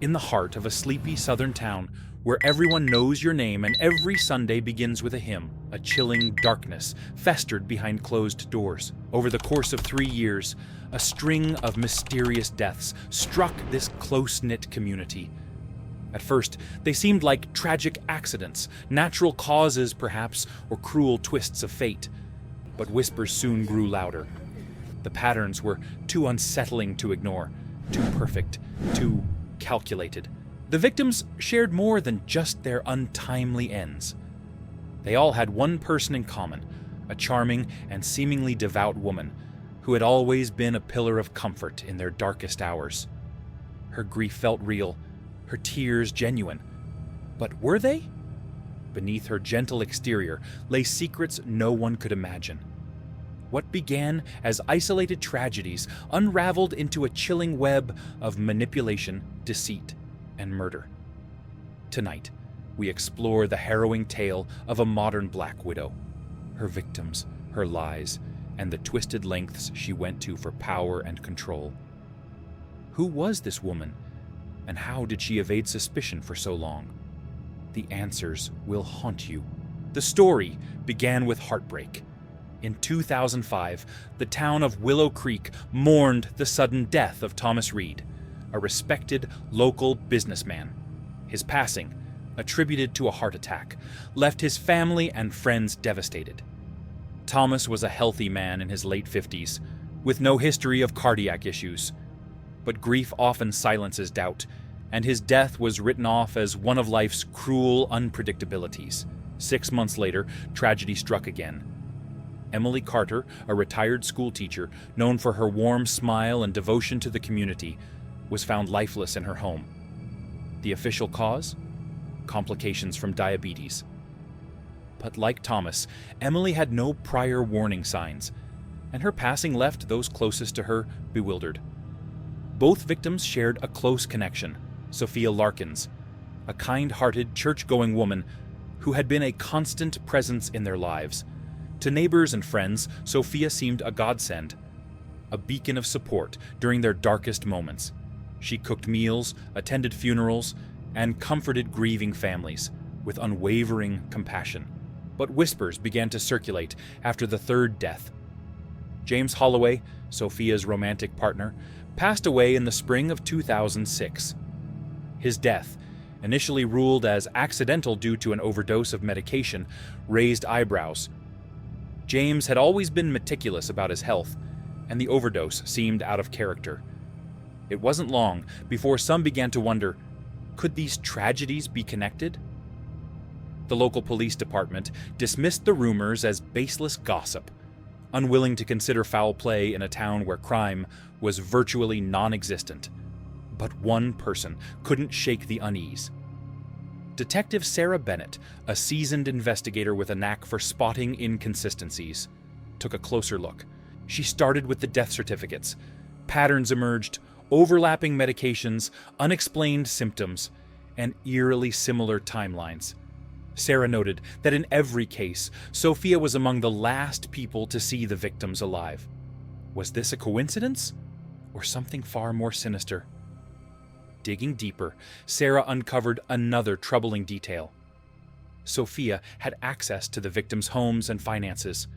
in the heart of a sleepy southern town where everyone knows your name and every Sunday begins with a hymn, a chilling darkness festered behind closed doors. Over the course of 3 years, a string of mysterious deaths struck this close-knit community. At first, they seemed like tragic accidents, natural causes perhaps, or cruel twists of fate. But whispers soon grew louder. The patterns were too unsettling to ignore, too perfect, too calculated. The victims shared more than just their untimely ends. They all had one person in common, a charming and seemingly devout woman who had always been a pillar of comfort in their darkest hours. Her grief felt real, her tears genuine. But were they? Beneath her gentle exterior lay secrets no one could imagine. What began as isolated tragedies unraveled into a chilling web of manipulation, deceit, and murder. Tonight, we explore the harrowing tale of a modern Black Widow, her victims, her lies, and the twisted lengths she went to for power and control. Who was this woman, and how did she evade suspicion for so long? The answers will haunt you. The story began with heartbreak. In 2005, the town of Willow Creek mourned the sudden death of Thomas Reed, a respected local businessman. His passing, attributed to a heart attack, left his family and friends devastated. Thomas was a healthy man in his late 50s, with no history of cardiac issues. But grief often silences doubt, and his death was written off as one of life's cruel unpredictabilities. 6 months later, tragedy struck again. Emily Carter, a retired schoolteacher known for her warm smile and devotion to the community, was found lifeless in her home. The official cause? Complications from diabetes. But like Thomas, Emily had no prior warning signs, and her passing left those closest to her bewildered. Both victims shared a close connection, Sophia Larkins, a kind-hearted, church-going woman who had been a constant presence in their lives. To neighbors and friends, Sophia seemed a godsend, a beacon of support during their darkest moments. She cooked meals, attended funerals, and comforted grieving families with unwavering compassion. But whispers began to circulate after the third death. James Holloway, Sophia's romantic partner, passed away in the spring of 2006. His death, initially ruled as accidental due to an overdose of medication, raised eyebrows. James had always been meticulous about his health, and the overdose seemed out of character. It wasn't long before some began to wonder, could these tragedies be connected? The local police department dismissed the rumors as baseless gossip, unwilling to consider foul play in a town where crime was virtually non-existent. But one person couldn't shake the unease. Detective Sarah Bennett, a seasoned investigator with a knack for spotting inconsistencies, took a closer look. She started with the death certificates. Patterns emerged, overlapping medications, unexplained symptoms, and eerily similar timelines. Sarah noted that in every case, Sophia was among the last people to see the victims alive. Was this a coincidence, or something far more sinister? Digging deeper, Sarah uncovered another troubling detail. Sophia had access to the victims' homes and finances.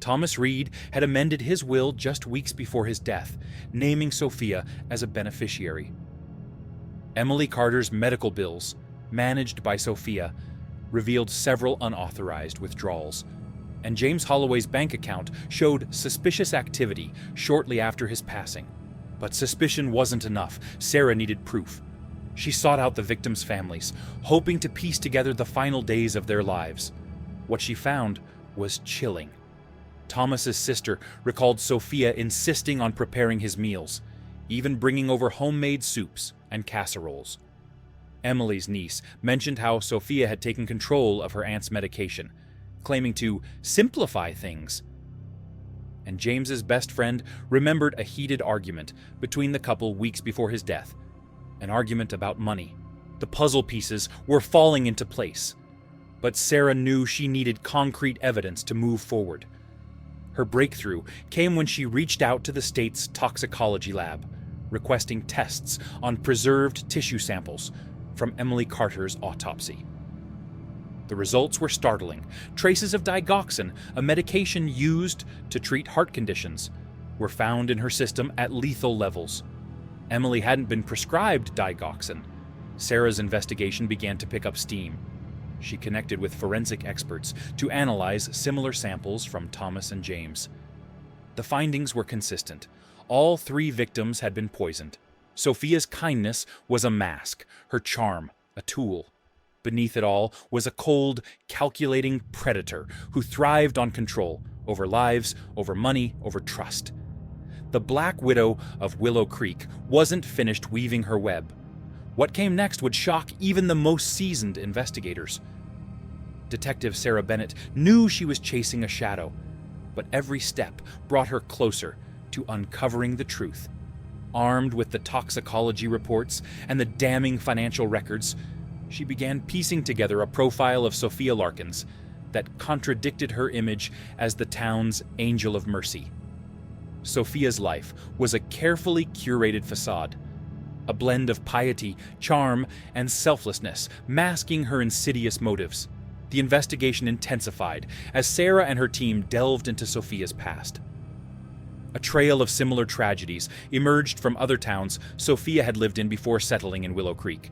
Thomas Reed had amended his will just weeks before his death, naming Sophia as a beneficiary. Emily Carter's medical bills, managed by Sophia, revealed several unauthorized withdrawals, and James Holloway's bank account showed suspicious activity shortly after his passing. But suspicion wasn't enough. Sarah needed proof. She sought out the victims' families, hoping to piece together the final days of their lives. What she found was chilling. Thomas's sister recalled Sophia insisting on preparing his meals, even bringing over homemade soups and casseroles. Emily's niece mentioned how Sophia had taken control of her aunt's medication, claiming to simplify things. And James's best friend remembered a heated argument between the couple weeks before his death, an argument about money. The puzzle pieces were falling into place, but Sarah knew she needed concrete evidence to move forward. Her breakthrough came when she reached out to the state's toxicology lab, requesting tests on preserved tissue samples from Emily Carter's autopsy. The results were startling. Traces of digoxin, a medication used to treat heart conditions, were found in her system at lethal levels. Emily hadn't been prescribed digoxin. Sarah's investigation began to pick up steam. She connected with forensic experts to analyze similar samples from Thomas and James. The findings were consistent. All 3 victims had been poisoned. Sophia's kindness was a mask, her charm a tool. Beneath it all was a cold, calculating predator who thrived on control over lives, over money, over trust. The Black Widow of Willow Creek wasn't finished weaving her web. What came next would shock even the most seasoned investigators. Detective Sarah Bennett knew she was chasing a shadow, but every step brought her closer to uncovering the truth. Armed with the toxicology reports and the damning financial records, she began piecing together a profile of Sophia Larkins that contradicted her image as the town's angel of mercy. Sophia's life was a carefully curated facade, a blend of piety, charm, and selflessness, masking her insidious motives. The investigation intensified as Sarah and her team delved into Sophia's past. A trail of similar tragedies emerged from other towns Sophia had lived in before settling in Willow Creek.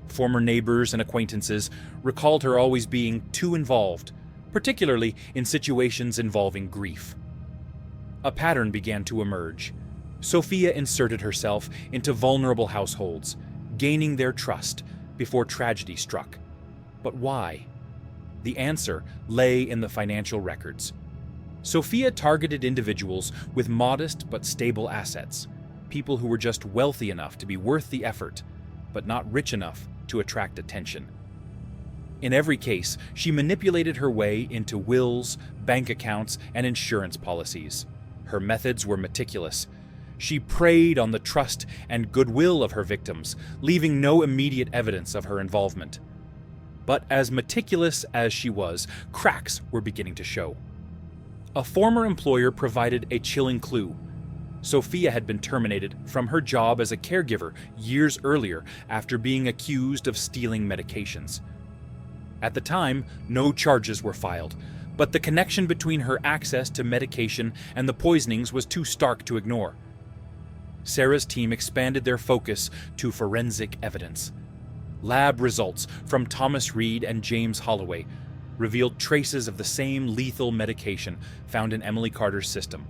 Former neighbors and acquaintances recalled her always being too involved, particularly in situations involving grief. A pattern began to emerge. Sophia inserted herself into vulnerable households, gaining their trust before tragedy struck. But why? The answer lay in the financial records. Sophia targeted individuals with modest but stable assets, people who were just wealthy enough to be worth the effort, but not rich enough to attract attention. In every case, she manipulated her way into wills, bank accounts, and insurance policies. Her methods were meticulous. She preyed on the trust and goodwill of her victims, leaving no immediate evidence of her involvement. But as meticulous as she was, cracks were beginning to show. A former employer provided a chilling clue. Sophia had been terminated from her job as a caregiver years earlier after being accused of stealing medications. At the time, no charges were filed, but the connection between her access to medication and the poisonings was too stark to ignore. Sarah's team expanded their focus to forensic evidence. Lab results from Thomas Reed and James Holloway revealed traces of the same lethal medication found in Emily Carter's system,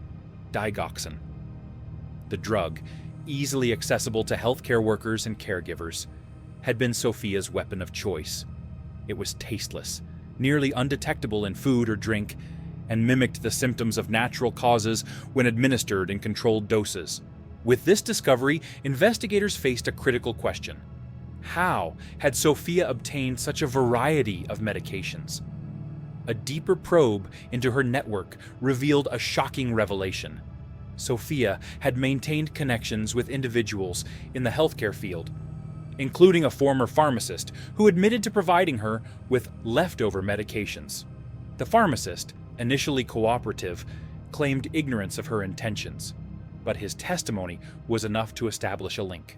digoxin. The drug, easily accessible to healthcare workers and caregivers, had been Sophia's weapon of choice. It was tasteless, nearly undetectable in food or drink, and mimicked the symptoms of natural causes when administered in controlled doses. With this discovery, investigators faced a critical question. How had Sophia obtained such a variety of medications? A deeper probe into her network revealed a shocking revelation. Sophia had maintained connections with individuals in the healthcare field, including a former pharmacist who admitted to providing her with leftover medications. The pharmacist, initially cooperative, claimed ignorance of her intentions, but his testimony was enough to establish a link.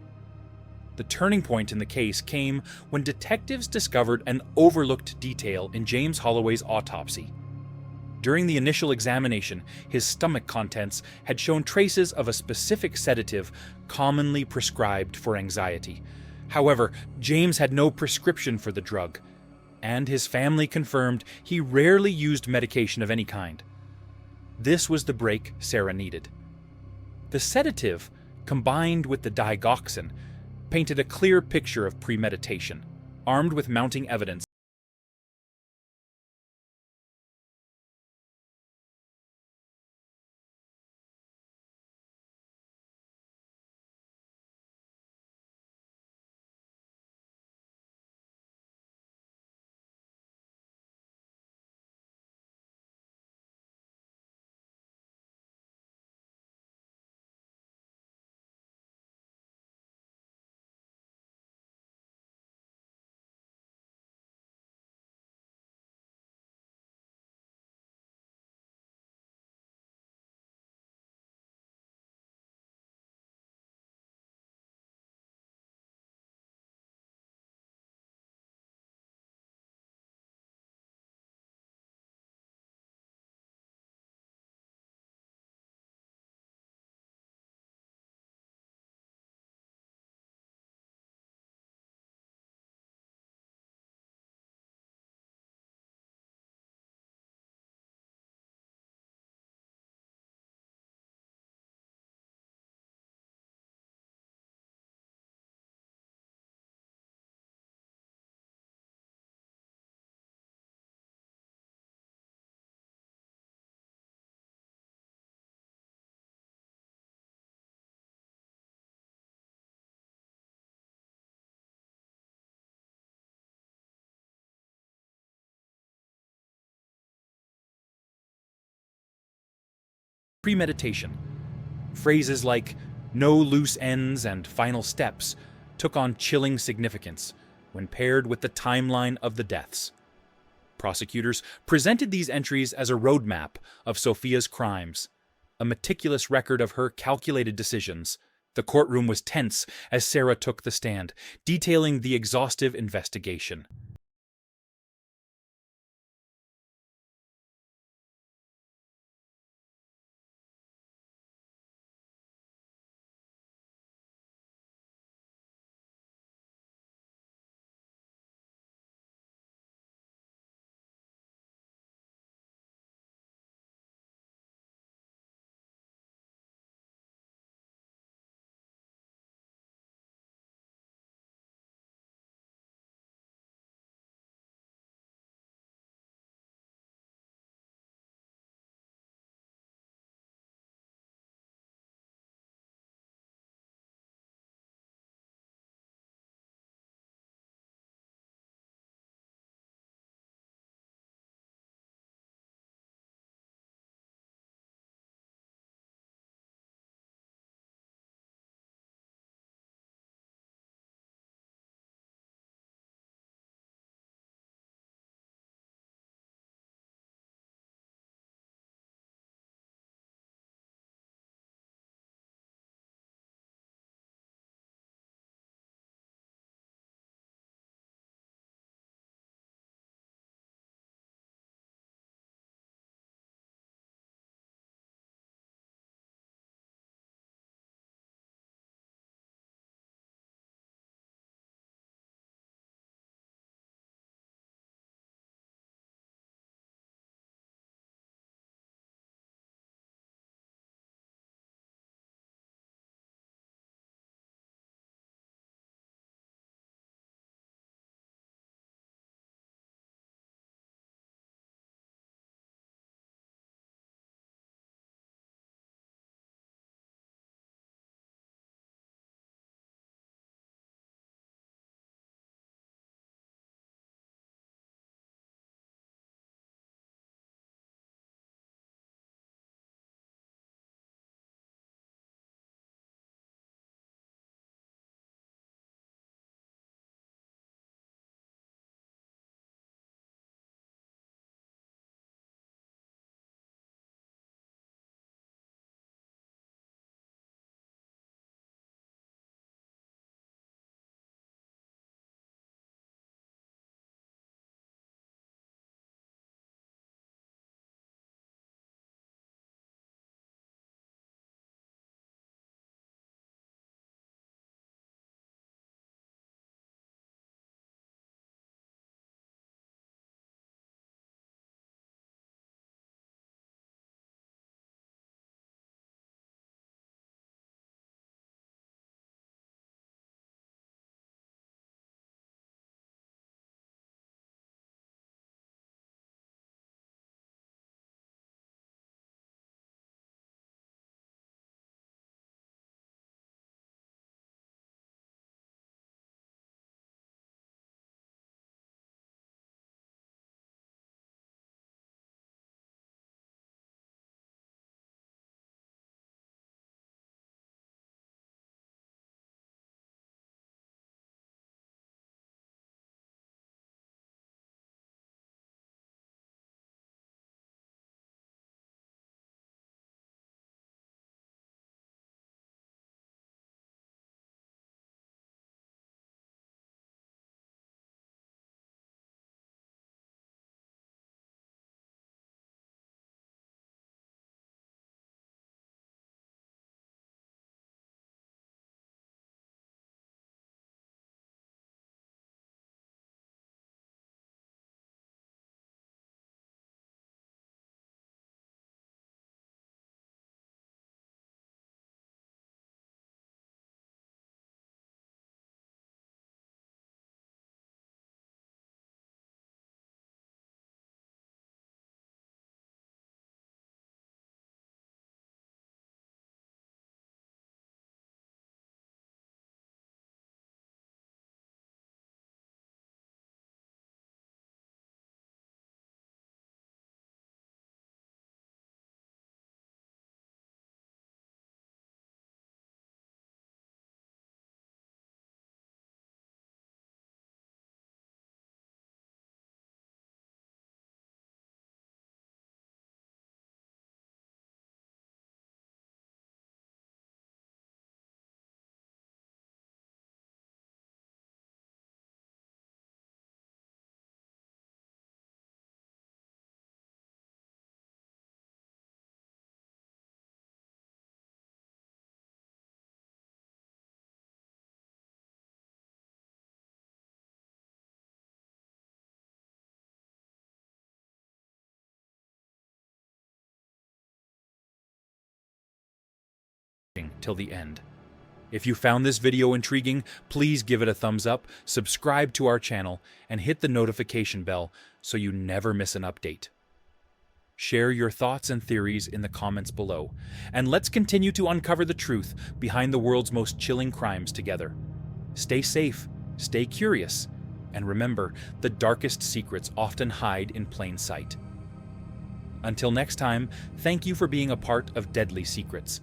The turning point in the case came when detectives discovered an overlooked detail in James Holloway's autopsy. During the initial examination, his stomach contents had shown traces of a specific sedative commonly prescribed for anxiety. However, James had no prescription for the drug, and his family confirmed he rarely used medication of any kind. This was the break Sarah needed. The sedative, combined with the digoxin, painted a clear picture of premeditation. Armed with mounting evidence, premeditation. Phrases like no loose ends and final steps took on chilling significance when paired with the timeline of the deaths. Prosecutors presented these entries as a roadmap of Sophia's crimes, a meticulous record of her calculated decisions. The courtroom was tense as Sarah took the stand, detailing the exhaustive investigation. till the end. If you found this video intriguing, please give it a thumbs up, subscribe to our channel, and hit the notification bell so you never miss an update. Share your thoughts and theories in the comments below, and let's continue to uncover the truth behind the world's most chilling crimes together. Stay safe, stay curious, and remember, the darkest secrets often hide in plain sight. Until next time, thank you for being a part of Deadly Secrets.